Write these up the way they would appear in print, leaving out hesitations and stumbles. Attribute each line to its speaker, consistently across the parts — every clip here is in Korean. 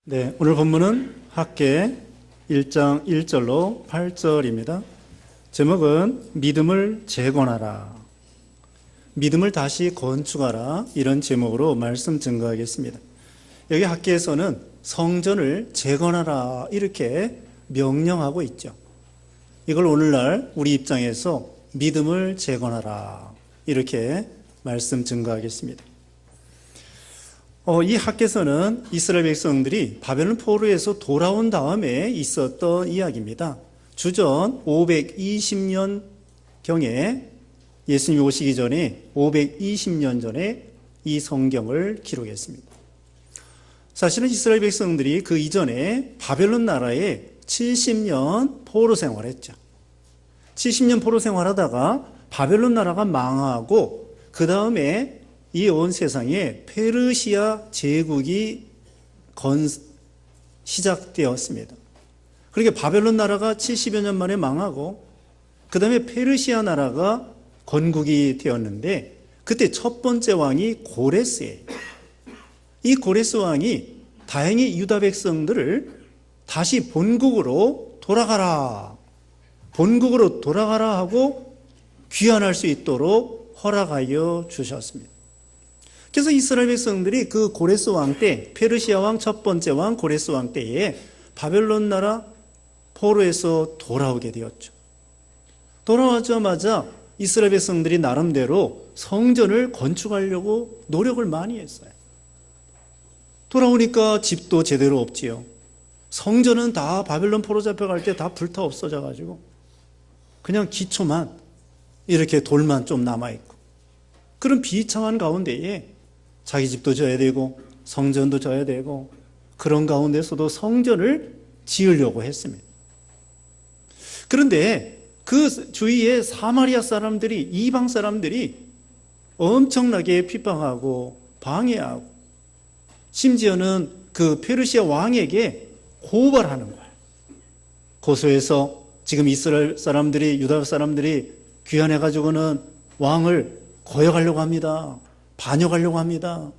Speaker 1: 네, 오늘 본문은 학개 1장 1절로 8절입니다. 제목은 믿음을 재건하라, 믿음을 다시 건축하라, 이런 제목으로 말씀 증거하겠습니다. 여기 학개에서는 성전을 재건하라 이렇게 명령하고 있죠. 이걸 오늘날 우리 입장에서 믿음을 재건하라 이렇게 말씀 증거하겠습니다. 이 학개서는 이스라엘 백성들이 바벨론 포로에서 돌아온 다음에 있었던 이야기입니다. 주전 520년경에 예수님이 오시기 전에 520년 전에 이 성경을 기록했습니다. 사실은 이스라엘 백성들이 그 이전에 바벨론 나라에 70년 포로 생활했죠. 70년 포로 생활하다가 바벨론 나라가 망하고 그 다음에 이 온 세상에 페르시아 제국이 시작되었습니다. 그러니까 바벨론 나라가 70여 년 만에 망하고 그 다음에 페르시아 나라가 건국이 되었는데 그때 첫 번째 왕이 고레스예요. 이 고레스 왕이 다행히 유다 백성들을 다시 본국으로 돌아가라 하고 귀환할 수 있도록 허락하여 주셨습니다. 그래서 이스라엘 백성들이 그 고레스 왕 때, 페르시아 왕 첫 번째 왕 고레스 왕 때에 바벨론 나라 포로에서 돌아오게 되었죠. 돌아오자마자 이스라엘 백성들이 나름대로 성전을 건축하려고 노력을 많이 했어요. 돌아오니까 집도 제대로 없지요. 성전은 다 바벨론 포로 잡혀갈 때 다 불타 없어져가지고 그냥 기초만 이렇게 돌만 좀 남아있고 그런 비참한 가운데에 자기 집도 져야 되고 성전도 져야 되고 그런 가운데서도 성전을 지으려고 했습니다. 그런데 그 주위에 사마리아 사람들이, 이방 사람들이 엄청나게 핍박하고 방해하고 심지어는 그 페르시아 왕에게 고발하는 거예요. 고소해서 지금 이스라엘 사람들이, 유다 사람들이 귀환해가지고는 왕을 거역하려고 합니다. 반역하려고 합니다.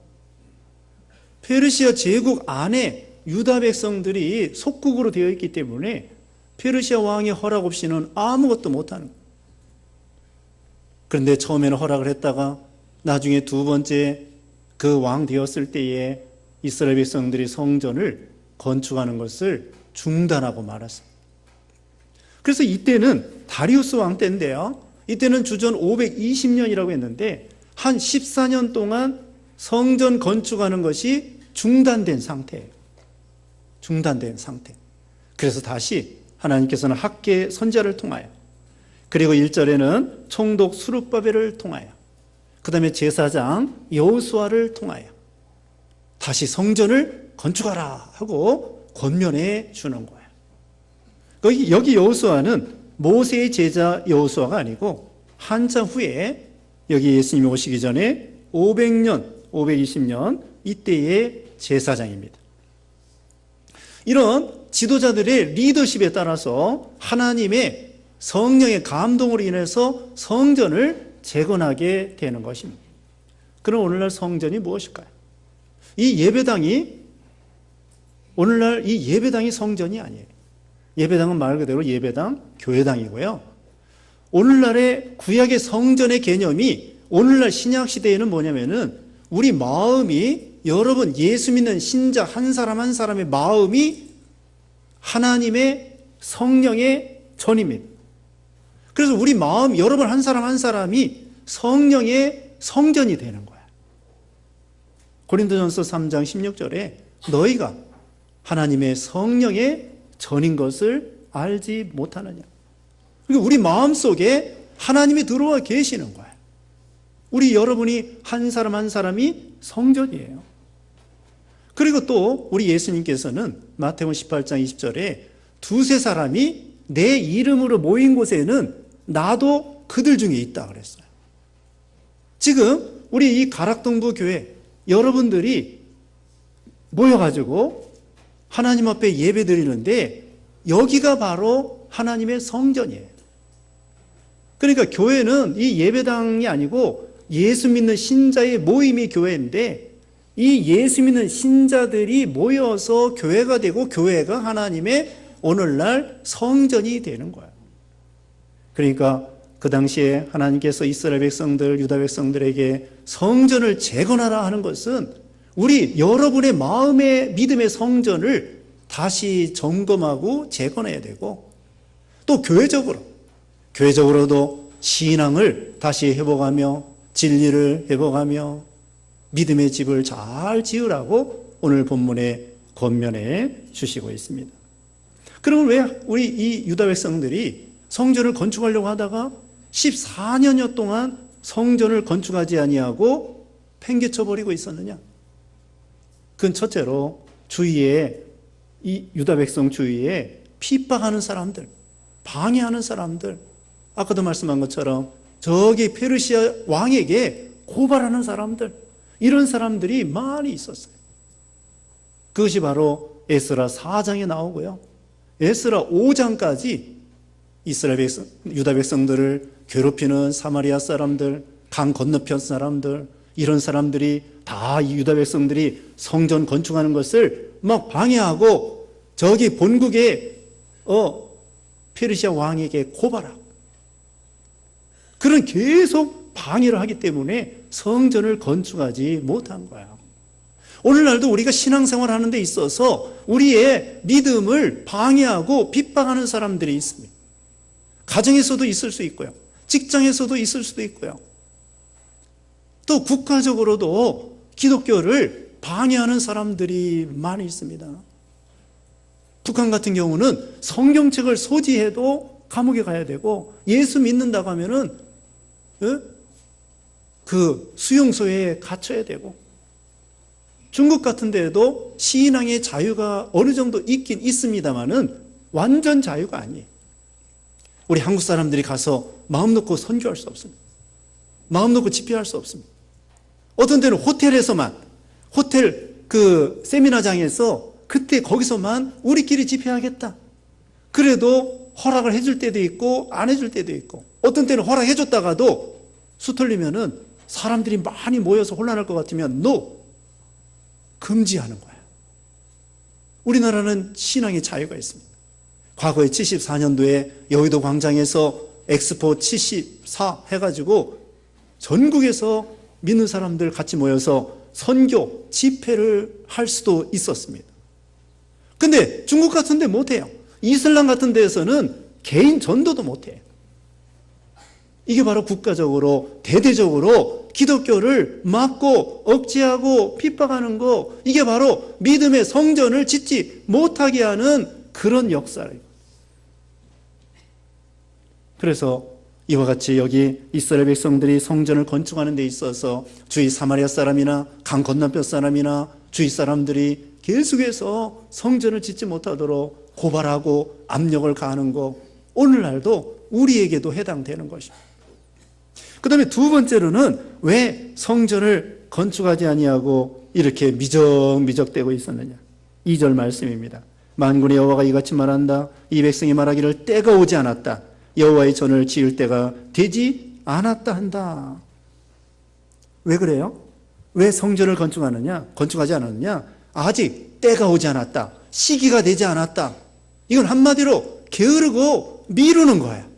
Speaker 1: 페르시아 제국 안에 유다 백성들이 속국으로 되어 있기 때문에 페르시아 왕의 허락 없이는 아무것도 못하는 거예요. 그런데 처음에는 허락을 했다가 나중에 두 번째 그 왕 되었을 때에 이스라엘 백성들이 성전을 건축하는 것을 중단하고 말았습니다. 그래서 이때는 다리우스 왕 때인데요. 이때는 주전 520년이라고 했는데 한 14년 동안 성전 건축하는 것이 중단된 상태예요. 중단된 상태. 그래서 다시 하나님께서는 학개 선지자를 통하여, 그리고 1절에는 총독 스룹바벨을 통하여, 그 다음에 제사장 여호수아를 통하여 다시 성전을 건축하라 하고 권면해 주는 거예요. 여기 여호수아는 모세의 제자 여호수아가 아니고 한참 후에 여기 예수님이 오시기 전에 520년 이때의 제사장입니다. 이런 지도자들의 리더십에 따라서 하나님의 성령의 감동으로 인해서 성전을 재건하게 되는 것입니다. 그럼 오늘날 성전이 무엇일까요? 오늘날 이 예배당이 성전이 아니에요. 예배당은 말 그대로 예배당, 교회당이고요. 오늘날의 구약의 성전의 개념이 오늘날 신약 시대에는 뭐냐면은 우리 마음이, 여러분 예수 믿는 신자 한 사람 한 사람의 마음이 하나님의 성령의 전입니다. 그래서 우리 마음, 여러분 한 사람 한 사람이 성령의 성전이 되는 거야. 고린도전서 3장 16절에 너희가 하나님의 성령의 전인 것을 알지 못하느냐. 그러니까 우리 마음속에 하나님이 들어와 계시는 거예요. 우리 여러분이 한 사람 한 사람이 성전이에요. 그리고 또 우리 예수님께서는 마태복음 18장 20절에 두세 사람이 내 이름으로 모인 곳에는 나도 그들 중에 있다 그랬어요. 지금 우리 이 가락동부 교회 여러분들이 모여가지고 하나님 앞에 예배 드리는데 여기가 바로 하나님의 성전이에요. 그러니까 교회는 이 예배당이 아니고 예수 믿는 신자의 모임이 교회인데 이 예수 믿는 신자들이 모여서 교회가 되고 교회가 하나님의 오늘날 성전이 되는 거예요. 그러니까 그 당시에 하나님께서 이스라엘 백성들, 유다 백성들에게 성전을 재건하라 하는 것은 우리 여러분의 마음의 믿음의 성전을 다시 점검하고 재건해야 되고, 또 교회적으로도 신앙을 다시 회복하며 진리를 회복하며 믿음의 집을 잘 지으라고 오늘 본문에 권면해 주시고 있습니다. 그러면 왜 우리 이 유다 백성들이 성전을 건축하려고 하다가 14년여 동안 성전을 건축하지 아니하고 팽개쳐 버리고 있었느냐? 그건 첫째로 주위에, 이 유다 백성 주위에 핍박하는 사람들, 방해하는 사람들, 아까도 말씀한 것처럼 저기 페르시아 왕에게 고발하는 사람들, 이런 사람들이 많이 있었어요. 그것이 바로 에스라 4장에 나오고요, 에스라 5장까지 이스라엘 백성, 유다 백성들을 괴롭히는 사마리아 사람들, 강 건너편 사람들, 이런 사람들이 다 이 유다 백성들이 성전 건축하는 것을 막 방해하고 저기 본국의 페르시아 왕에게 고발하고, 그런 계속 방해를 하기 때문에 성전을 건축하지 못한 거야. 오늘날도 우리가 신앙생활 하는 데 있어서 우리의 믿음을 방해하고 핍박하는 사람들이 있습니다. 가정에서도 있을 수 있고요, 직장에서도 있을 수도 있고요, 또 국가적으로도 기독교를 방해하는 사람들이 많이 있습니다. 북한 같은 경우는 성경책을 소지해도 감옥에 가야 되고, 예수 믿는다고 하면은 그 수용소에 갇혀야 되고, 중국 같은 데에도 신앙의 자유가 어느 정도 있긴 있습니다만은 완전 자유가 아니에요. 우리 한국 사람들이 가서 마음 놓고 선교할 수 없습니다. 마음 놓고 집회할 수 없습니다. 어떤 데는 호텔에서만, 호텔 그 세미나장에서 그때 거기서만 우리끼리 집회하겠다. 그래도 허락을 해줄 때도 있고 안 해줄 때도 있고, 어떤 때는 허락해줬다가도 수틀리면은 사람들이 많이 모여서 혼란할 것 같으면 금지하는 거예요. 우리나라는 신앙의 자유가 있습니다. 과거에 74년도에 여의도 광장에서 엑스포 74 해가지고 전국에서 믿는 사람들 같이 모여서 선교, 집회를 할 수도 있었습니다. 근데 중국 같은 데 못해요. 이슬람 같은 데에서는 개인 전도도 못해요. 이게 바로 국가적으로, 대대적으로 기독교를 막고 억제하고 핍박하는 거, 이게 바로 믿음의 성전을 짓지 못하게 하는 그런 역사예요. 그래서 이와 같이 여기 이스라엘 백성들이 성전을 건축하는 데 있어서 주위 사마리아 사람이나 강 건너편 사람이나 주위 사람들이 계속해서 성전을 짓지 못하도록 고발하고 압력을 가하는 거, 오늘날도 우리에게도 해당되는 것입니다. 그 다음에 두 번째로는 왜 성전을 건축하지 아니하고 이렇게 미적미적되고 있었느냐. 2절 말씀입니다. 만군의 여호와가 이같이 말한다. 이 백성이 말하기를 때가 오지 않았다. 여호와의 전을 지을 때가 되지 않았다 한다. 왜 그래요? 왜 성전을 건축하지 않았느냐? 아직 때가 오지 않았다. 시기가 되지 않았다. 이건 한마디로 게으르고 미루는 거예요.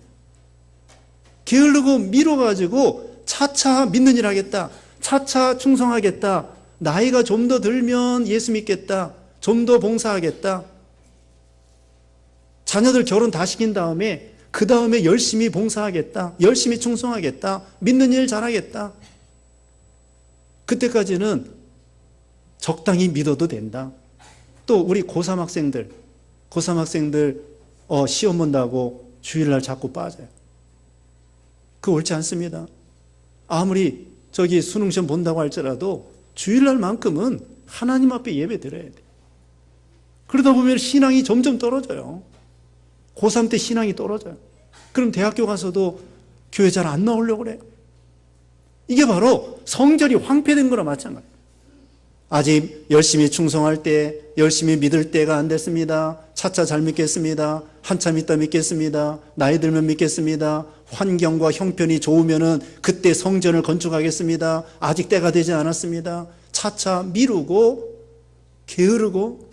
Speaker 1: 게으르고 미뤄가지고 차차 믿는 일 하겠다. 차차 충성하겠다. 나이가 좀 더 들면 예수 믿겠다. 좀 더 봉사하겠다. 자녀들 결혼 다 시킨 다음에 그 다음에 열심히 봉사하겠다. 열심히 충성하겠다. 믿는 일 잘하겠다. 그때까지는 적당히 믿어도 된다. 또 우리 고3 학생들 시험 본다고 주일날 자꾸 빠져요. 그거 옳지 않습니다. 아무리 저기 수능시험 본다고 할지라도 주일날만큼은 하나님 앞에 예배 드려야 돼. 그러다 보면 신앙이 점점 떨어져요. 고3 때 신앙이 떨어져요. 그럼 대학교 가서도 교회 잘 안 나오려고 그래요. 이게 바로 성전이 황폐된 거나 마찬가지예요. 아직 열심히 충성할 때, 열심히 믿을 때가 안 됐습니다. 차차 잘 믿겠습니다. 한참 있다 믿겠습니다. 나이 들면 믿겠습니다. 환경과 형편이 좋으면은 그때 성전을 건축하겠습니다. 아직 때가 되지 않았습니다. 차차 미루고 게으르고,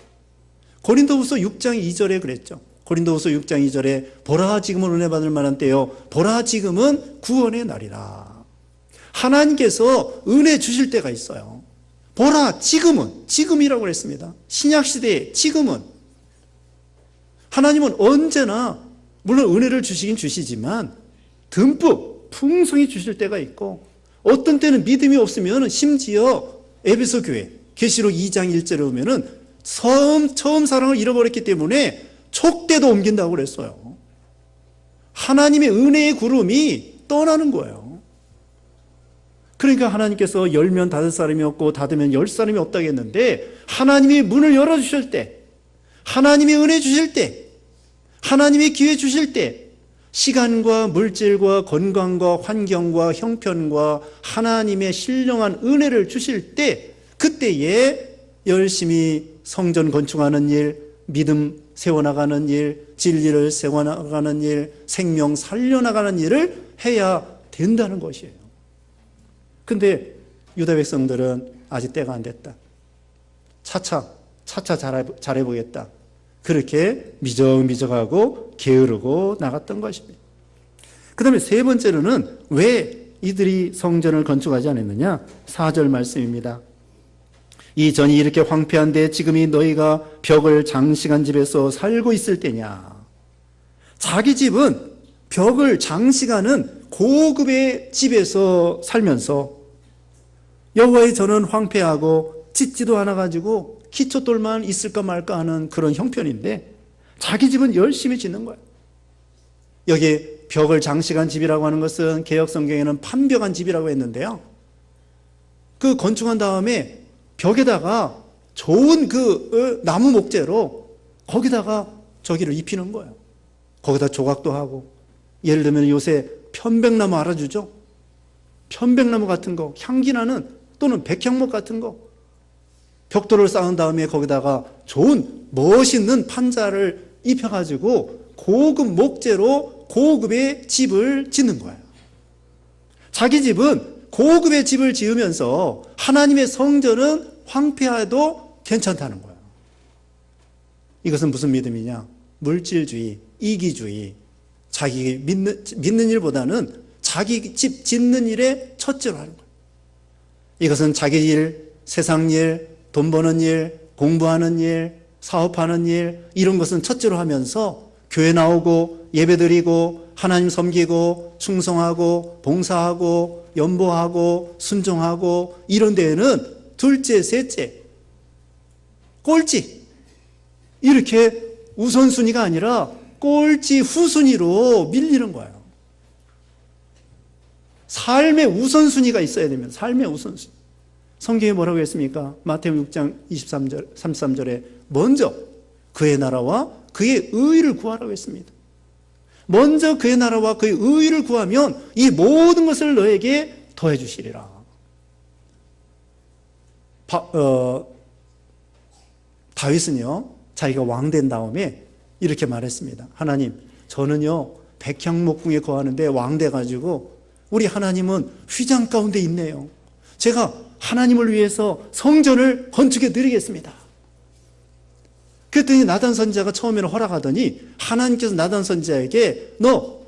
Speaker 1: 고린도후서 6장 2절에 그랬죠. 고린도후서 6장 2절에 보라 지금은 은혜 받을 만한 때요, 보라 지금은 구원의 날이라. 하나님께서 은혜 주실 때가 있어요. 보라 지금은, 지금이라고 그랬습니다. 신약시대에 지금은. 하나님은 언제나 물론 은혜를 주시긴 주시지만 듬뿍 풍성히 주실 때가 있고, 어떤 때는 믿음이 없으면 심지어 에베소 교회 계시록 2장 1절에 보면은 처음 사랑을 잃어버렸기 때문에 촉대도 옮긴다고 그랬어요. 하나님의 은혜의 구름이 떠나는 거예요. 그러니까 하나님께서 열면 닫을 사람이 없고 닫으면 열 사람이 없다고 했는데, 하나님이 문을 열어주실 때, 하나님의 은혜 주실 때, 하나님의 기회 주실 때, 시간과 물질과 건강과 환경과 형편과 하나님의 신령한 은혜를 주실 때, 그때에 열심히 성전 건축하는 일, 믿음 세워나가는 일, 진리를 세워나가는 일, 생명 살려나가는 일을 해야 된다는 것이에요. 근데 유다 백성들은 아직 때가 안 됐다. 차차 잘해보겠다. 그렇게 미적미적하고 게으르고 나갔던 것입니다. 그 다음에 세 번째로는 왜 이들이 성전을 건축하지 않았느냐? 4절 말씀입니다. 이 전이 이렇게 황폐한데 지금이 너희가 벽을 장식한 집에서 살고 있을 때냐? 자기 집은 벽을 장식하는 고급의 집에서 살면서 여호와의 전은 황폐하고 찢지도 않아가지고 기초돌만 있을까 말까 하는 그런 형편인데, 자기 집은 열심히 짓는 거예요. 여기 벽을 장식한 집이라고 하는 것은 개역 성경에는 판벽한 집이라고 했는데요, 그 건축한 다음에 벽에다가 좋은 그 나무 목재로 거기다가 저기를 입히는 거예요. 거기다 조각도 하고, 예를 들면 요새 편백나무 알아주죠? 편백나무 같은 거, 향기 나는, 또는 백향목 같은 거, 벽돌을 쌓은 다음에 거기다가 좋은 멋있는 판자를 입혀가지고 고급 목재로 고급의 집을 짓는 거예요. 자기 집은 고급의 집을 지으면서 하나님의 성전은 황폐해도 괜찮다는 거예요. 이것은 무슨 믿음이냐? 물질주의, 이기주의. 자기 믿는 일보다는 자기 집 짓는 일에 첫째로 하는 거예요. 이것은 자기 일, 세상 일, 돈 버는 일, 공부하는 일, 사업하는 일, 이런 것은 첫째로 하면서 교회 나오고 예배드리고 하나님 섬기고 충성하고 봉사하고 연보하고 순종하고 이런 데에는 둘째, 셋째, 꼴찌, 이렇게 우선순위가 아니라 꼴찌 후순위로 밀리는 거예요. 삶의 우선순위가 있어야 됩니다. 삶의 우선순위. 성경에 뭐라고 했습니까? 마태복음 6장 33절에 먼저 그의 나라와 그의 의를 구하라고 했습니다. 먼저 그의 나라와 그의 의를 구하면 이 모든 것을 너에게 더해 주시리라. 다윗은요, 자기가 왕 된 다음에 이렇게 말했습니다. 하나님, 저는요 백향목궁에 거하는데 왕 돼가지고 우리 하나님은 휘장 가운데 있네요. 제가 하나님을 위해서 성전을 건축해 드리겠습니다. 그랬더니 나단 선지자가 처음에는 허락하더니 하나님께서 나단 선지자에게 너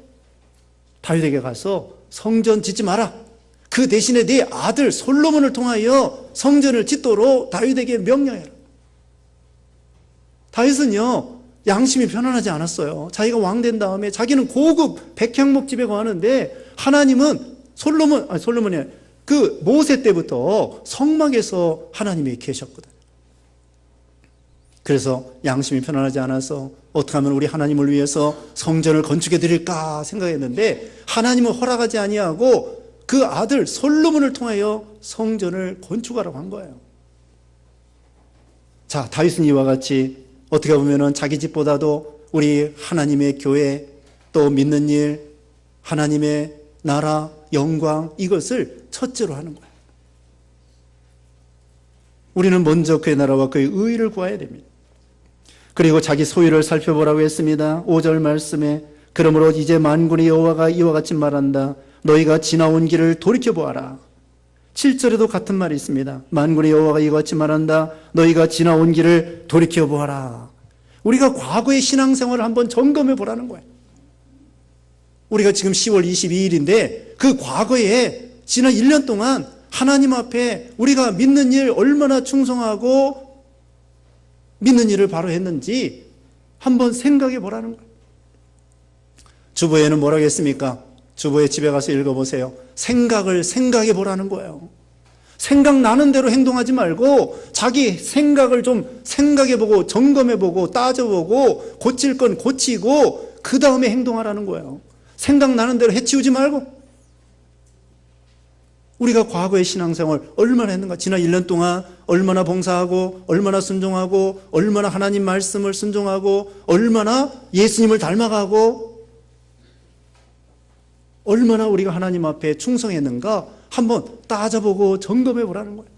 Speaker 1: 다윗에게 가서 성전 짓지 마라. 그 대신에 네 아들 솔로몬을 통하여 성전을 짓도록 다윗에게 명령해라. 다윗은요 양심이 편안하지 않았어요. 자기가 왕 된 다음에 자기는 고급 백향목 집에 거하는데 하나님은 솔로몬이 그 모세 때부터 성막에서 하나님이 계셨거든. 그래서 양심이 편안하지 않아서 어떻게 하면 우리 하나님을 위해서 성전을 건축해 드릴까 생각했는데 하나님은 허락하지 아니하고 그 아들 솔로몬을 통하여 성전을 건축하라고 한 거예요. 자, 다윗은 이와 같이 어떻게 보면은 자기 집보다도 우리 하나님의 교회, 또 믿는 일, 하나님의 나라, 영광, 이것을 첫째로 하는 거예요. 우리는 먼저 그의 나라와 그의 의를 구해야 됩니다. 그리고 자기 소유를 살펴보라고 했습니다. 5절 말씀에 그러므로 이제 만군의 여호와가 이와 같이 말한다. 너희가 지나온 길을 돌이켜보아라. 7절에도 같은 말이 있습니다. 만군의 여호와가 이같이 말한다. 너희가 지나온 길을 돌이켜보아라. 우리가 과거의 신앙생활을 한번 점검해 보라는 거예요. 우리가 지금 10월 22일인데 그 과거에 지난 1년 동안 하나님 앞에 우리가 믿는 일 얼마나 충성하고 믿는 일을 바로 했는지 한번 생각해 보라는 거예요. 주보에는 뭐라고 했습니까? 주보에 집에 가서 읽어보세요. 생각을 생각해 보라는 거예요. 생각나는 대로 행동하지 말고 자기 생각을 좀 생각해 보고 점검해 보고 따져보고 고칠 건 고치고 그 다음에 행동하라는 거예요. 생각나는 대로 해치우지 말고. 우리가 과거의 신앙생활 얼마나 했는가? 지난 1년 동안 얼마나 봉사하고 얼마나 순종하고 얼마나 하나님 말씀을 순종하고 얼마나 예수님을 닮아가고 얼마나 우리가 하나님 앞에 충성했는가 한번 따져보고 점검해 보라는 거예요.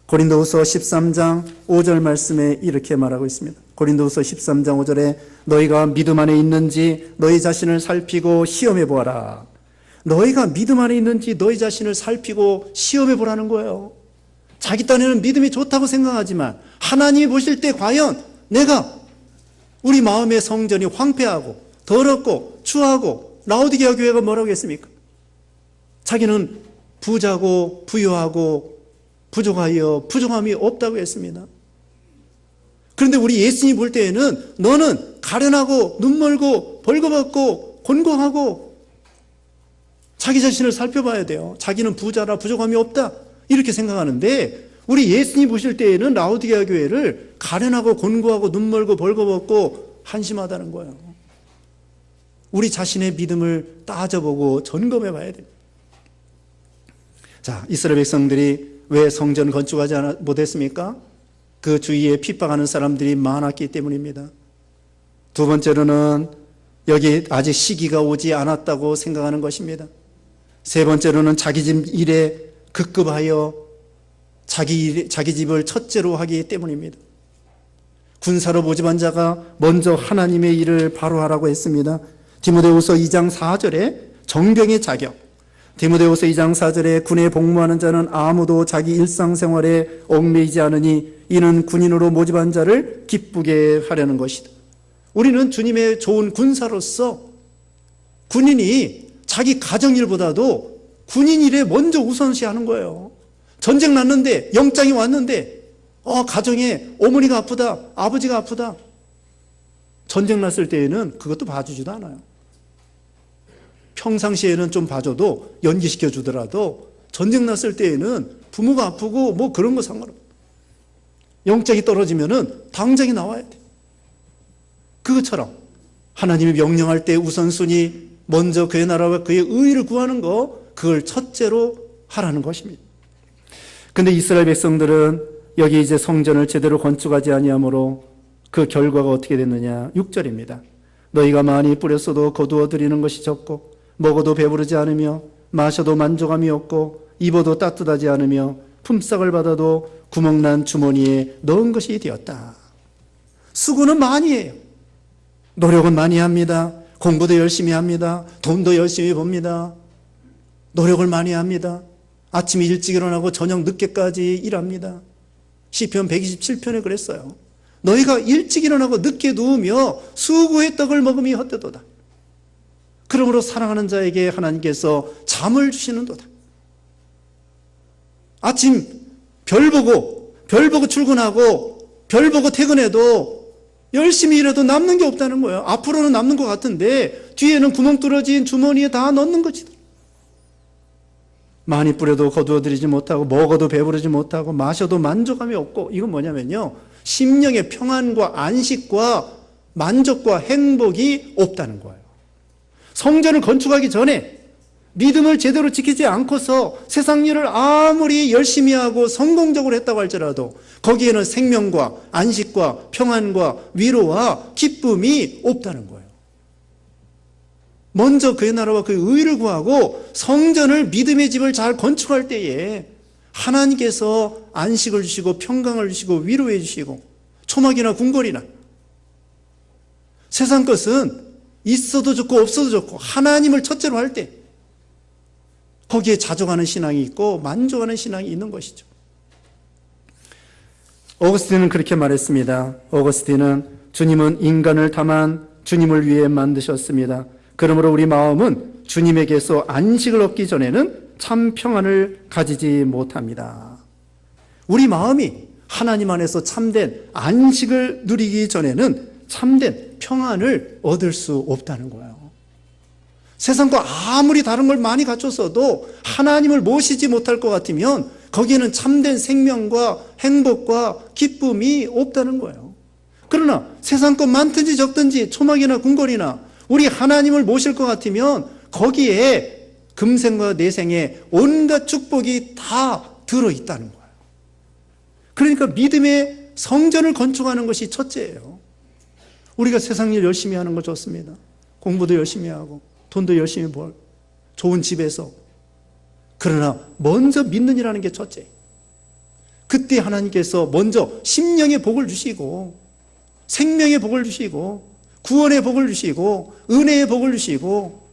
Speaker 1: 고린도후서 13장 5절 말씀에 이렇게 말하고 있습니다. 고린도후서 13장 5절에 너희가 믿음 안에 있는지 너희 자신을 살피고 시험해 보아라. 너희가 믿음 안에 있는지 너희 자신을 살피고 시험해 보라는 거예요. 자기 딴에는 믿음이 좋다고 생각하지만 하나님이 보실 때 과연 내가 우리 마음의 성전이 황폐하고 더럽고 추하고 라오디게아 교회가 뭐라고 했습니까? 자기는 부자고 부유하고 부족하여 부족함이 없다고 했습니다. 그런데 우리 예수님이 볼 때에는 너는 가련하고 눈멀고 벌거벗고 곤고하고 자기 자신을 살펴봐야 돼요. 자기는 부자라 부족함이 없다 이렇게 생각하는데 우리 예수님 보실 때에는 라오디게아 교회를 가련하고 곤고하고 눈멀고 벌거벗고 한심하다는 거예요. 우리 자신의 믿음을 따져보고 점검해 봐야 됩니다. 자, 이스라엘 백성들이 왜 성전 건축하지 못했습니까? 그 주위에 핍박하는 사람들이 많았기 때문입니다. 두 번째로는 여기 아직 시기가 오지 않았다고 생각하는 것입니다. 세 번째로는 자기 집 일에 급급하여 자기 집을 첫째로 하기 때문입니다. 군사로 모집한 자가 먼저 하나님의 일을 바로 하라고 했습니다. 디모데후서 2장 4절에 정병의 자격, 디모데후서 2장 4절에 군에 복무하는 자는 아무도 자기 일상생활에 얽매이지 않으니 이는 군인으로 모집한 자를 기쁘게 하려는 것이다. 우리는 주님의 좋은 군사로서 군인이 자기 가정일보다도 군인 일에 먼저 우선시하는 거예요. 전쟁 났는데 영장이 왔는데 가정에 어머니가 아프다, 아버지가 아프다. 전쟁 났을 때에는 그것도 봐주지도 않아요. 평상시에는 좀 봐줘도 연기시켜 주더라도 전쟁 났을 때에는 부모가 아프고 뭐 그런 거 상관없어요. 영장이 떨어지면은 당장에 나와야 돼. 그것처럼 하나님이 명령할 때 우선순위 먼저 그의 나라와 그의 의를 구하는 거 그걸 첫째로 하라는 것입니다. 근데 이스라엘 백성들은 여기 이제 성전을 제대로 건축하지 아니하므로 그 결과가 어떻게 됐느냐? 6절입니다. 너희가 많이 뿌렸어도 거두어 들이는 것이 적고 먹어도 배부르지 않으며 마셔도 만족함이 없고 입어도 따뜻하지 않으며 품삯을 받아도 구멍난 주머니에 넣은 것이 되었다. 수고는 많이 해요. 노력은 많이 합니다. 공부도 열심히 합니다. 돈도 열심히 법니다. 노력을 많이 합니다. 아침에 일찍 일어나고 저녁 늦게까지 일합니다. 시편 127편에 그랬어요. 너희가 일찍 일어나고 늦게 누우며 수고의 떡을 먹음이 헛되도다. 그러므로 사랑하는 자에게 하나님께서 잠을 주시는도다. 아침 별 보고 출근하고 별 보고 퇴근해도 열심히 일해도 남는 게 없다는 거예요. 앞으로는 남는 것 같은데 뒤에는 구멍 뚫어진 주머니에 다 넣는 거지. 많이 뿌려도 거두어들이지 못하고 먹어도 배부르지 못하고 마셔도 만족함이 없고 이건 뭐냐면요. 심령의 평안과 안식과 만족과 행복이 없다는 거예요. 성전을 건축하기 전에 믿음을 제대로 지키지 않고서 세상 일을 아무리 열심히 하고 성공적으로 했다고 할지라도 거기에는 생명과 안식과 평안과 위로와 기쁨이 없다는 거예요. 먼저 그의 나라와 그의 의를 구하고 성전을 믿음의 집을 잘 건축할 때에 하나님께서 안식을 주시고 평강을 주시고 위로해 주시고 초막이나 궁궐이나 세상 것은 있어도 좋고 없어도 좋고 하나님을 첫째로 할 때 거기에 자족하는 신앙이 있고 만족하는 신앙이 있는 것이죠. 어거스틴은 그렇게 말했습니다. 어거스틴은 주님은 인간을 다만 주님을 위해 만드셨습니다. 그러므로 우리 마음은 주님에게서 안식을 얻기 전에는 참 평안을 가지지 못합니다. 우리 마음이 하나님 안에서 참된 안식을 누리기 전에는 참된 평안을 얻을 수 없다는 거예요. 세상과 아무리 다른 걸 많이 갖췄어도 하나님을 모시지 못할 것 같으면 거기에는 참된 생명과 행복과 기쁨이 없다는 거예요. 그러나 세상 것 많든지 적든지 초막이나 궁궐이나 우리 하나님을 모실 것 같으면 거기에 금생과 내생의 온갖 축복이 다 들어있다는 거예요. 그러니까 믿음의 성전을 건축하는 것이 첫째예요. 우리가 세상 일 열심히 하는 거 좋습니다. 공부도 열심히 하고 돈도 열심히 벌, 좋은 집에서. 그러나 먼저 믿는 이라는 게 첫째. 그때 하나님께서 먼저 심령의 복을 주시고 생명의 복을 주시고 구원의 복을 주시고 은혜의 복을 주시고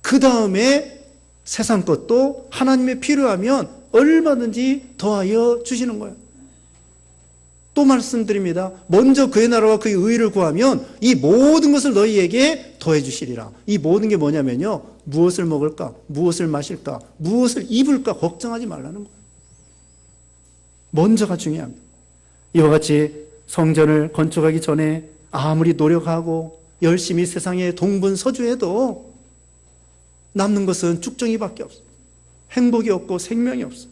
Speaker 1: 그 다음에 세상 것도 하나님의 필요하면 얼마든지 더하여 주시는 거예요. 또 말씀드립니다. 먼저 그의 나라와 그의 의를 구하면 이 모든 것을 너희에게 더해 주시리라. 이 모든 게 뭐냐면요, 무엇을 먹을까, 무엇을 마실까, 무엇을 입을까 걱정하지 말라는 거예요. 먼저가 중요합니다. 이와 같이 성전을 건축하기 전에 아무리 노력하고 열심히 세상에 동분서주해도 남는 것은 쭉정이밖에 없어요. 행복이 없고 생명이 없어요.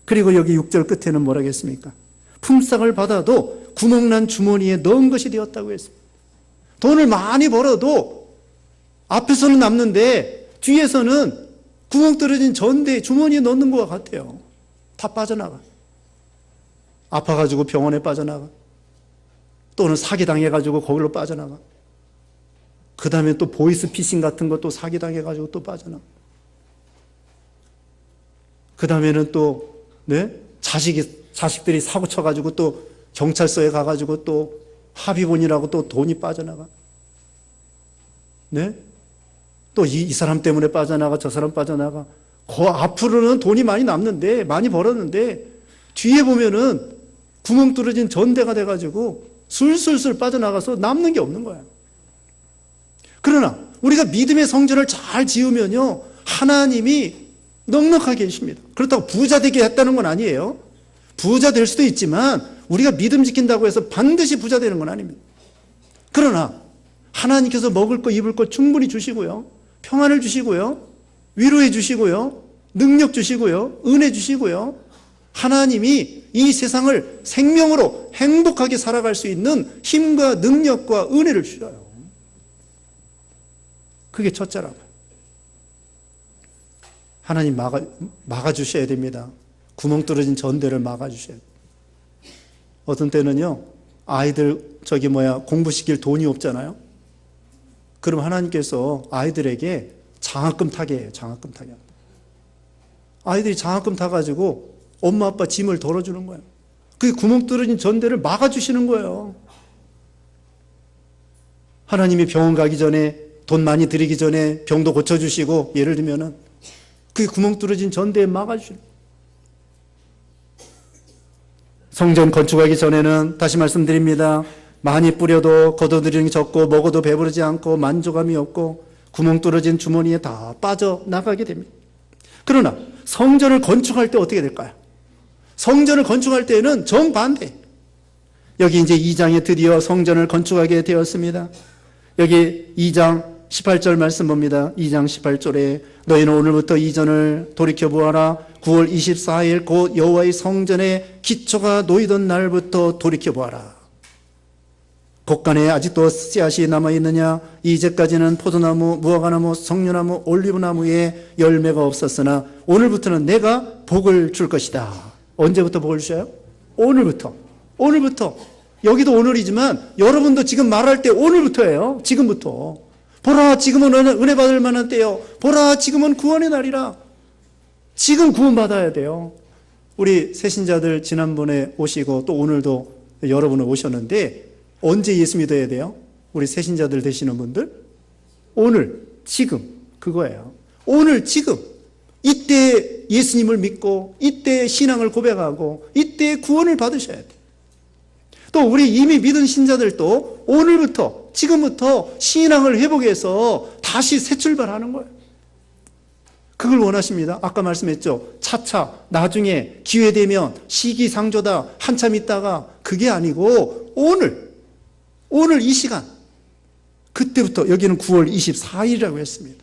Speaker 1: 그리고 여기 6절 끝에는 뭐라 했습니까? 품삯을 받아도 구멍난 주머니에 넣은 것이 되었다고 했습니다. 돈을 많이 벌어도 앞에서는 남는데 뒤에서는 구멍 뚫어진 전대에 주머니에 넣는 것 같아요. 다 빠져나가. 아파가지고 병원에 빠져나가. 또는 사기당해가지고 거기로 빠져나가. 그 다음에 또 보이스피싱 같은 것도 사기당해가지고 또 빠져나가. 그 다음에는 또 자식들이 사고 쳐가지고 또 경찰서에 가가지고 또 합의본이라고 또 돈이 빠져나가. 또 이 사람 때문에 빠져나가, 저 사람 빠져나가. 앞으로는 돈이 많이 남는데, 많이 벌었는데, 뒤에 보면은 구멍 뚫어진 전대가 돼가지고 술술술 빠져나가서 남는 게 없는 거야. 그러나 우리가 믿음의 성전을 잘 지으면요, 하나님이 넉넉하게 해주십니다. 그렇다고 부자 되게 했다는 건 아니에요. 부자 될 수도 있지만 우리가 믿음 지킨다고 해서 반드시 부자 되는 건 아닙니다. 그러나 하나님께서 먹을 거 입을 거 충분히 주시고요, 평안을 주시고요, 위로해 주시고요, 능력 주시고요, 은혜 주시고요, 하나님이 이 세상을 생명으로 행복하게 살아갈 수 있는 힘과 능력과 은혜를 주셔요. 그게 첫째라고요. 하나님 막아주셔야 됩니다. 구멍 뚫어진 전대를 막아주셔야 돼요. 어떤 때는요, 아이들 공부시킬 돈이 없잖아요. 그럼 하나님께서 아이들에게 장학금 타게 해요. 장학금 타게. 아이들이 장학금 타가지고 엄마 아빠 짐을 덜어주는 거예요. 그게 구멍 뚫어진 전대를 막아주시는 거예요. 하나님이 병원 가기 전에, 돈 많이 들이기 전에 병도 고쳐주시고, 예를 들면은 그게 구멍 뚫어진 전대에 막아주시는 거예요. 성전 건축하기 전에는 다시 말씀드립니다. 많이 뿌려도 거둬들이는 게 적고 먹어도 배부르지 않고 만족감이 없고 구멍 뚫어진 주머니에 다 빠져나가게 됩니다. 그러나 성전을 건축할 때 어떻게 될까요? 성전을 건축할 때는 정반대. 여기 이제 2장에 드디어 성전을 건축하게 되었습니다. 여기 2장 18절 말씀 봅니다. 2장 18절에 너희는 오늘부터 이전을 돌이켜보아라. 9월 24일 곧 여호와의 성전의 기초가 놓이던 날부터 돌이켜보아라. 곳간에 아직도 씨앗이 남아있느냐? 이제까지는 포도나무, 무화과나무, 석류나무, 올리브나무에 열매가 없었으나 오늘부터는 내가 복을 줄 것이다. 언제부터 복을 주셔요? 오늘부터. 오늘부터. 여기도 오늘이지만 여러분도 지금 말할 때 오늘부터예요. 지금부터. 보라, 지금은 은혜 받을 만한 때요. 보라, 지금은 구원의 날이라. 지금 구원받아야 돼요. 우리 새신자들 지난번에 오시고 또 오늘도 여러분은 오셨는데 언제 예수 믿어야 돼요? 우리 새신자들 되시는 분들? 오늘, 지금, 그거예요. 오늘, 지금. 이때 예수님을 믿고 이때 신앙을 고백하고 이때 구원을 받으셔야 돼요. 또 우리 이미 믿은 신자들도 오늘부터 지금부터 신앙을 회복해서 다시 새 출발하는 거예요. 그걸 원하십니다. 아까 말씀했죠. 차차 나중에 기회되면 시기상조다 한참 있다가 그게 아니고 오늘 이 시간 그때부터 여기는 9월 24일이라고 했습니다.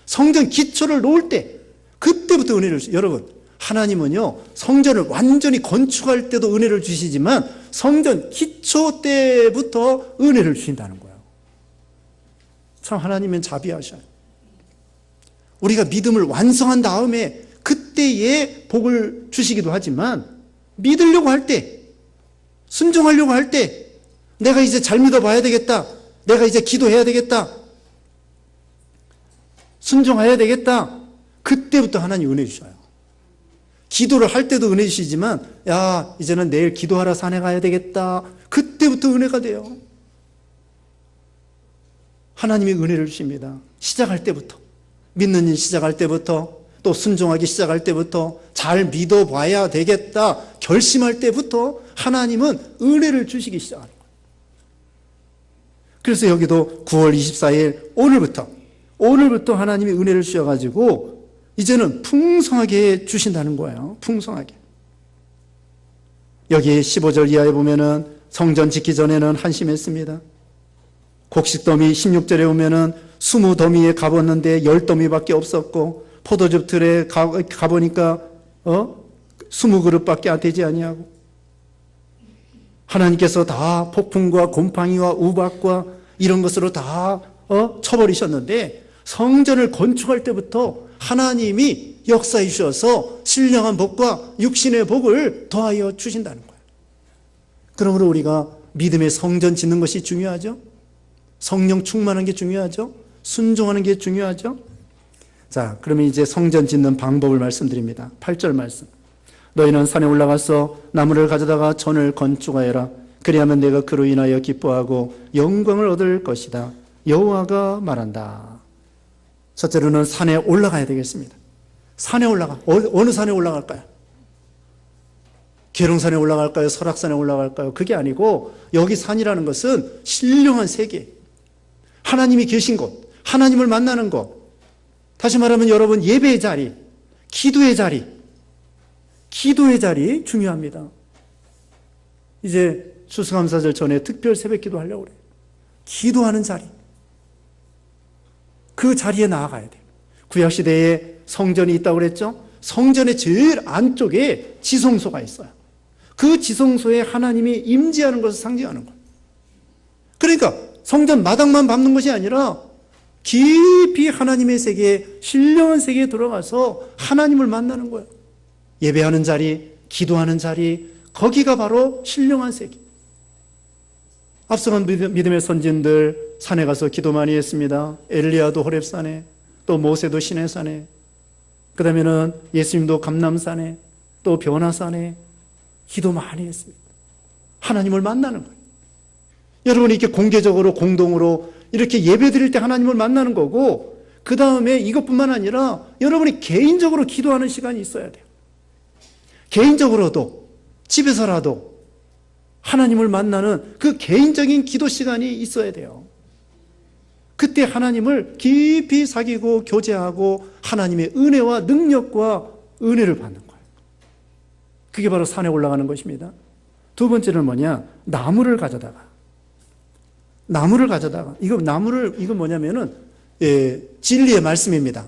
Speaker 1: 성전 기초를 놓을 때 그때부터 은혜를 주시죠. 여러분 하나님은요 성전을 완전히 건축할 때도 은혜를 주시지만 성전 기초 때부터 은혜를 주신다는 거예요. 참 하나님은 자비하셔요. 우리가 믿음을 완성한 다음에 그때에 복을 주시기도 하지만 믿으려고 할 때, 순종하려고 할 때 내가 이제 잘 믿어봐야 되겠다, 내가 이제 기도해야 되겠다, 순종해야 되겠다, 그때부터 하나님 은혜 주셔요. 기도를 할 때도 은혜 주시지만 야 이제는 내일 기도하러 산에 가야 되겠다, 그때부터 은혜가 돼요. 하나님이 은혜를 주십니다. 시작할 때부터, 믿는 일 시작할 때부터, 또 순종하기 시작할 때부터, 잘 믿어봐야 되겠다 결심할 때부터 하나님은 은혜를 주시기 시작하는 거예요. 그래서 여기도 9월 24일 오늘부터 하나님이 은혜를 주셔가지고 이제는 풍성하게 주신다는 거예요. 풍성하게. 여기 15절 이하에 보면은 성전 짓기 전에는 한심했습니다. 곡식더미 16절에 보면은 20더미에 가봤는데 10더미밖에 없었고, 포도즙 틀에 가보니까 20그릇밖에 되지 아니하고, 하나님께서 다 폭풍과 곰팡이와 우박과 이런 것으로 다 쳐버리셨는데 성전을 건축할 때부터 하나님이 역사해 주셔서 신령한 복과 육신의 복을 더하여 주신다는 거예요. 그러므로 우리가 믿음의 성전 짓는 것이 중요하죠. 성령 충만한 게 중요하죠. 순종하는 게 중요하죠. 자, 그러면 이제 성전 짓는 방법을 말씀드립니다. 8절 말씀. 너희는 산에 올라가서 나무를 가져다가 전을 건축하여라. 그리하면 내가 그로 인하여 기뻐하고 영광을 얻을 것이다. 여호와가 말한다. 첫째로는 산에 올라가야 되겠습니다. 산에 올라가. 어느 산에 올라갈까요? 계룡산에 올라갈까요? 설악산에 올라갈까요? 그게 아니고 여기 산이라는 것은 신령한 세계, 하나님이 계신 곳, 하나님을 만나는 곳, 다시 말하면 여러분 예배의 자리, 기도의 자리 중요합니다. 이제 추수감사절 전에 특별 새벽 기도 하려고 그래요. 기도하는 자리, 그 자리에 나아가야 돼요. 구약시대에 성전이 있다고 그랬죠? 성전의 제일 안쪽에 지성소가 있어요. 그 지성소에 하나님이 임재하는 것을 상징하는 거예요. 그러니까 성전 마당만 밟는 것이 아니라 깊이 하나님의 세계에, 신령한 세계에 들어가서 하나님을 만나는 거예요. 예배하는 자리, 기도하는 자리, 거기가 바로 신령한 세계. 앞서간 믿음의 선진들 산에 가서 기도 많이 했습니다. 엘리야도 호렙산에, 또 모세도 시내산에, 그 다음에는 예수님도 감람산에, 또 변화산에 기도 많이 했습니다. 하나님을 만나는 거예요. 여러분이 이렇게 공개적으로 공동으로 이렇게 예배 드릴 때 하나님을 만나는 거고, 그 다음에 이것뿐만 아니라 여러분이 개인적으로 기도하는 시간이 있어야 돼요. 개인적으로도 집에서라도 하나님을 만나는 그 개인적인 기도 시간이 있어야 돼요. 그때 하나님을 깊이 사귀고 교제하고 하나님의 은혜와 능력과 은혜를 받는 거예요. 그게 바로 산에 올라가는 것입니다. 두 번째는 뭐냐? 나무를 가져다가 이건 뭐냐면은 진리의 말씀입니다.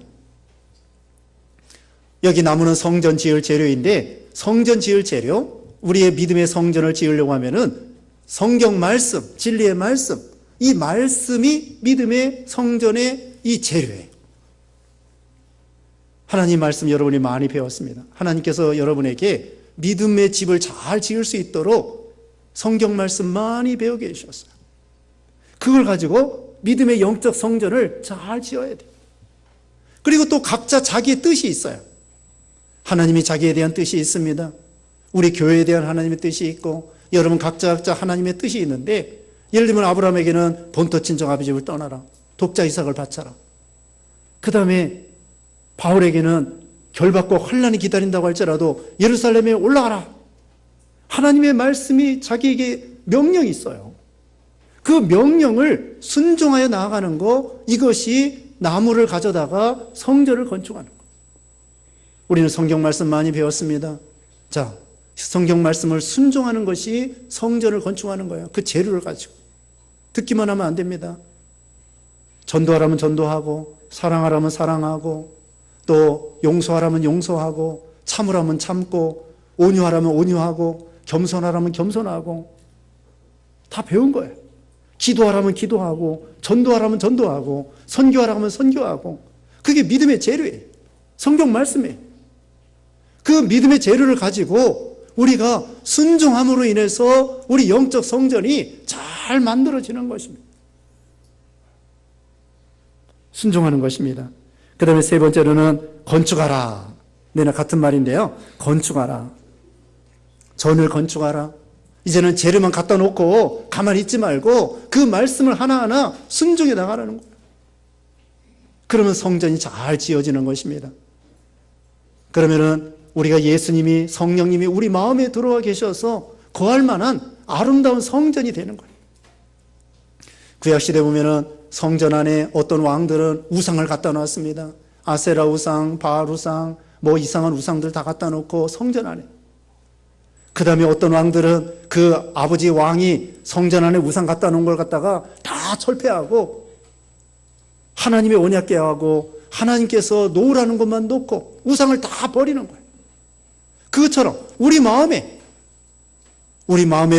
Speaker 1: 여기 나무는 성전 지을 재료인데, 성전 지을 재료, 우리의 믿음의 성전을 지으려고 하면은 성경 말씀, 진리의 말씀, 이 말씀이 믿음의 성전의 이 재료예요. 하나님 말씀 여러분이 많이 배웠습니다. 하나님께서 여러분에게 믿음의 집을 잘 지을 수 있도록 성경 말씀 많이 배우게 해주셨어요. 그걸 가지고 믿음의 영적 성전을 잘 지어야 돼요. 그리고 또 각자 자기의 뜻이 있어요. 하나님이 자기에 대한 뜻이 있습니다. 우리 교회에 대한 하나님의 뜻이 있고, 여러분 각자 하나님의 뜻이 있는데, 예를 들면 아브라함에게는 본토 친정 아비 집을 떠나라, 독자 이삭을 바쳐라. 그 다음에 바울에게는 결박과 환난이 기다린다고 할지라도 예루살렘에 올라가라. 하나님의 말씀이 자기에게 명령이 있어요. 그 명령을 순종하여 나아가는 거, 이것이 나무를 가져다가 성전을 건축하는 거. 우리는 성경 말씀 많이 배웠습니다. 자, 성경 말씀을 순종하는 것이 성전을 건축하는 거예요. 그 재료를 가지고. 듣기만 하면 안 됩니다. 전도하라면 전도하고, 사랑하라면 사랑하고, 또 용서하라면 용서하고, 참으라면 참고, 온유하라면 온유하고, 겸손하라면 겸손하고, 다 배운 거예요. 기도하라면 기도하고, 전도하라면 전도하고, 선교하라면 선교하고, 그게 믿음의 재료예요. 성경 말씀이에요. 그 믿음의 재료를 가지고 우리가 순종함으로 인해서 우리 영적 성전이 잘 만들어지는 것입니다. 순종하는 것입니다. 그 다음에 세 번째로는 건축하라. 내나 같은 말인데요. 건축하라. 전을 건축하라. 이제는 재료만 갖다 놓고 가만히 있지 말고 그 말씀을 하나하나 순종해 나가라는 거예요. 그러면 성전이 잘 지어지는 것입니다. 그러면은 우리가 예수님이, 성령님이 우리 마음에 들어와 계셔서 거할 만한 아름다운 성전이 되는 거예요. 구약시대 보면은 성전 안에 어떤 왕들은 우상을 갖다 놨습니다. 아세라 우상, 바알 우상, 뭐 이상한 우상들 다 갖다 놓고 성전 안에. 그 다음에 어떤 왕들은 그 아버지 왕이 성전 안에 우상 갖다 놓은 걸 갖다가 다 철폐하고 하나님의 언약 깨하고 하나님께서 놓으라는 것만 놓고 우상을 다 버리는 거예요. 그것처럼 우리 마음에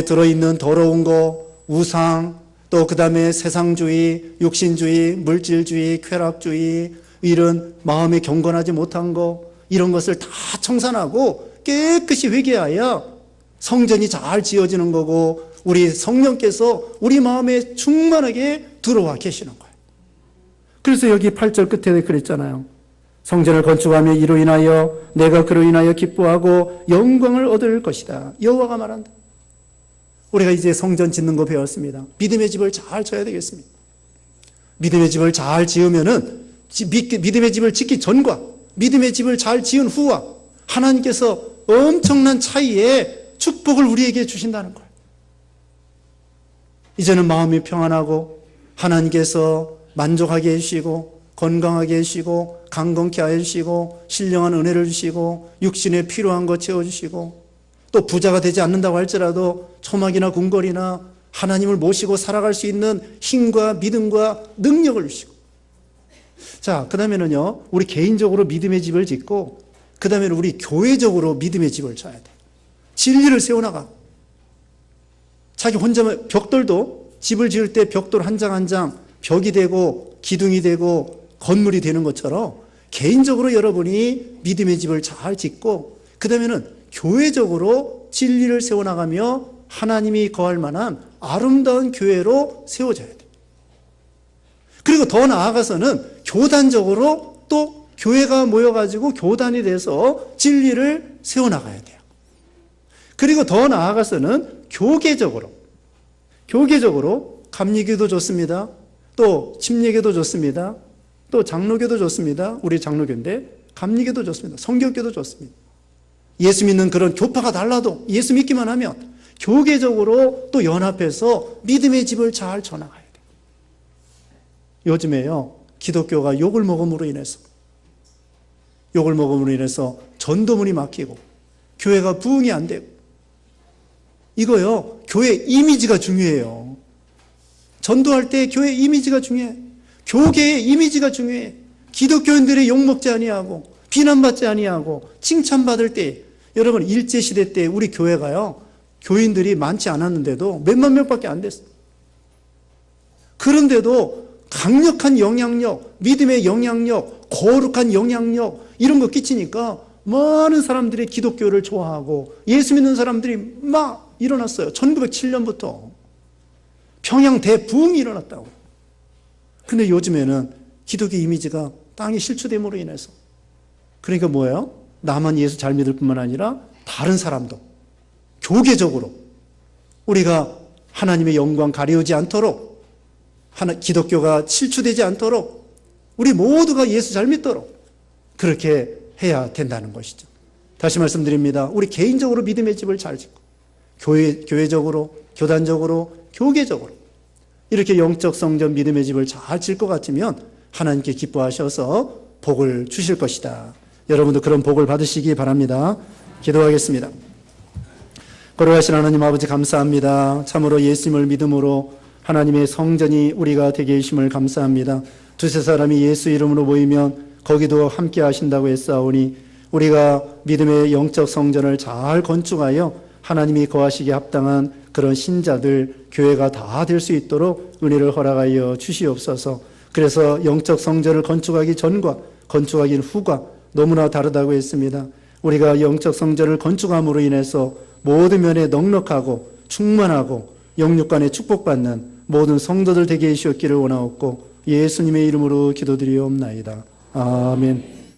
Speaker 1: 들어있는 더러운 거, 우상, 또 그 다음에 세상주의, 육신주의, 물질주의, 쾌락주의, 이런 마음에 경건하지 못한 거, 이런 것을 다 청산하고 깨끗이 회개하여 성전이 잘 지어지는 거고 우리 성령께서 우리 마음에 충만하게 들어와 계시는 거예요. 그래서 여기 8절 끝에 그랬잖아요. 성전을 건축하며 이로 인하여 내가 그로 인하여 기뻐하고 영광을 얻을 것이다. 여호와가 말한다. 우리가 이제 성전 짓는 거 배웠습니다. 믿음의 집을 잘 져야 되겠습니다. 믿음의 집을 잘 지으면은 믿음의 집을 짓기 전과 믿음의 집을 잘 지은 후와 하나님께서 엄청난 차이의 축복을 우리에게 주신다는 거예요. 이제는 마음이 평안하고 하나님께서 만족하게 해주시고 건강하게 해주시고 강건케 해주시고 신령한 은혜를 주시고 육신에 필요한 것 채워주시고 또 부자가 되지 않는다고 할지라도 초막이나 궁궐이나 하나님을 모시고 살아갈 수 있는 힘과 믿음과 능력을 주시고 자, 그 다음에는요 우리 개인적으로 믿음의 집을 짓고 그 다음에는 우리 교회적으로 믿음의 집을 져야 돼요. 진리를 세워나가. 자기 혼자만 벽돌도 집을 지을 때 벽돌 한 장 한 장 벽이 되고 기둥이 되고 건물이 되는 것처럼 개인적으로 여러분이 믿음의 집을 잘 짓고 그 다음에는 교회적으로 진리를 세워나가며 하나님이 거할 만한 아름다운 교회로 세워져야 돼요. 그리고 더 나아가서는 교단적으로 또 교회가 모여가지고 교단이 돼서 진리를 세워나가야 돼요. 그리고 더 나아가서는 교계적으로 감리교도 좋습니다. 또 침례교도 좋습니다. 또 장로교도 좋습니다. 우리 장로교인데 감리교도 좋습니다. 성결교도 좋습니다. 예수 믿는 그런 교파가 달라도 예수 믿기만 하면 교계적으로 또 연합해서 믿음의 집을 잘 전해가야 돼요. 요즘에요 기독교가 욕을 먹음으로 인해서 전도문이 막히고 교회가 부흥이 안 되고 이거요 교회 이미지가 중요해요. 전도할 때 교회 이미지가 중요해. 교계의 이미지가 중요해. 기독교인들이 욕먹지 아니하고 비난받지 아니하고 칭찬받을 때 여러분 일제시대 때 우리 교회가요 교인들이 많지 않았는데도 몇만 명밖에 안 됐어요. 그런데도 강력한 영향력, 믿음의 영향력, 거룩한 영향력 이런 거 끼치니까 많은 사람들이 기독교를 좋아하고 예수 믿는 사람들이 막 일어났어요. 1907년부터 평양 대부흥이 일어났다고. 근데 요즘에는 기독교 이미지가 땅에 실추됨으로 인해서 그러니까 뭐예요? 나만 예수 잘 믿을 뿐만 아니라 다른 사람도 교계적으로 우리가 하나님의 영광 가리우지 않도록 기독교가 실추되지 않도록 우리 모두가 예수 잘 믿도록 그렇게 해야 된다는 것이죠. 다시 말씀드립니다. 우리 개인적으로 믿음의 집을 잘 짓고 교회적으로, 교단적으로, 교계적으로 이렇게 영적 성전 믿음의 집을 잘 질 것 같으면 하나님께 기뻐하셔서 복을 주실 것이다. 여러분도 그런 복을 받으시기 바랍니다. 기도하겠습니다. 거룩하신 하나님 아버지 감사합니다. 참으로 예수님을 믿음으로 하나님의 성전이 우리가 되게 해주심을 감사합니다. 두세 사람이 예수 이름으로 모이면 거기도 함께 하신다고 했사오니 우리가 믿음의 영적 성전을 잘 건축하여 하나님이 거하시기에 합당한 그런 신자들, 교회가 다 될 수 있도록 은혜를 허락하여 주시옵소서. 그래서 영적 성전을 건축하기 전과 건축하기 후가 너무나 다르다고 했습니다. 우리가 영적 성전을 건축함으로 인해서 모든 면에 넉넉하고 충만하고 영육간에 축복받는 모든 성도들 되게 해주셨기를 원하옵고 예수님의 이름으로 기도드리옵나이다. 아멘.